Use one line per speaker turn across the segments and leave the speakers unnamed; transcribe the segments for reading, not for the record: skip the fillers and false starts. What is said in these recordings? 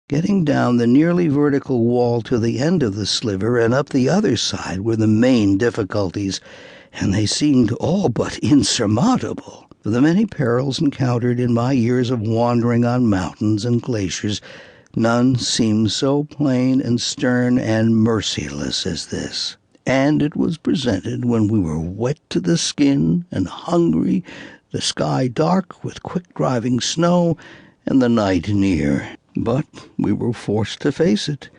Getting down the nearly vertical wall to the end of the sliver and up the other side were the main difficulties, and they seemed all but insurmountable. For the many perils encountered in my years of wandering on mountains and glaciers, none seemed so plain and stern and merciless as this. And it was presented when we were wet to the skin and hungry, the sky dark with quick driving snow, and the night near. But we were forced to face it.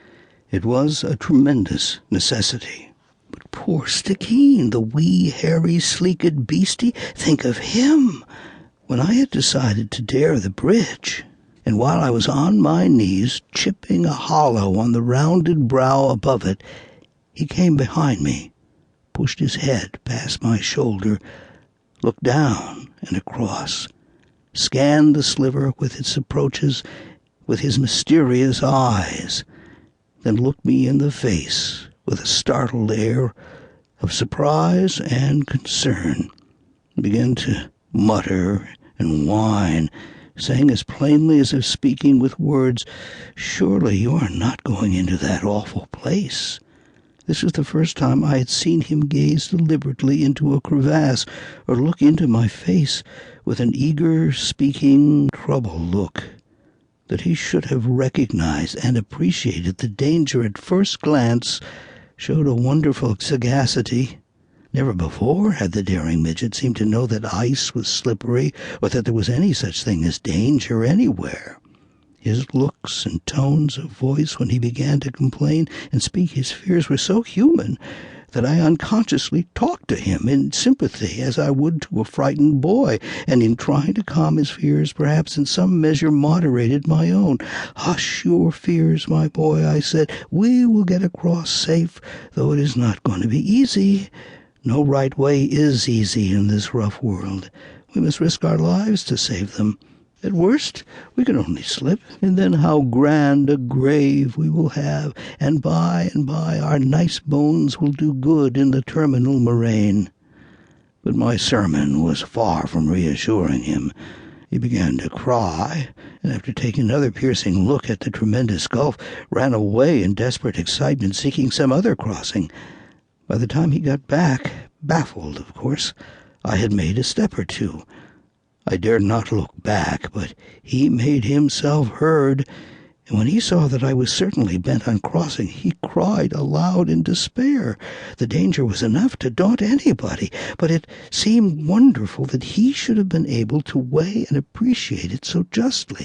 It was a tremendous necessity. But poor Stickeen, the wee, hairy, sleeked beastie, think of him! When I had decided to dare the bridge, and while I was on my knees chipping a hollow on the rounded brow above it, he came behind me, pushed his head past my shoulder, looked down and across, scanned the sliver with its approaches with his mysterious eyes, then looked me in the face with a startled air of surprise and concern, and began to mutter and whine, saying as plainly as if speaking with words, "Surely you are not going into that awful place." This was the first time I had seen him gaze deliberately into a crevasse or look into my face with an eager, speaking, troubled look. That he should have recognized and appreciated the danger at first glance showed a wonderful sagacity. Never before had the daring midget seemed to know that ice was slippery or that there was any such thing as danger anywhere. His looks and tones of voice when he began to complain and speak his fears were so human that I unconsciously talked to him in sympathy as I would to a frightened boy, and in trying to calm his fears perhaps in some measure moderated my own. "Hush your fears, my boy," I said. "We will get across safe, though it is not going to be easy. No right way is easy in this rough world. We must risk our lives to save them. At worst, we can only slip, and then how grand a grave we will have, and by our nice bones will do good in the terminal moraine." But my sermon was far from reassuring him. He began to cry, and after taking another piercing look at the tremendous gulf, ran away in desperate excitement, seeking some other crossing. By the time he got back, baffled, of course, I had made a step or two. I dared not look back, but he made himself heard, and when he saw that I was certainly bent on crossing, he cried aloud in despair. The danger was enough to daunt anybody, but it seemed wonderful that he should have been able to weigh and appreciate it so justly.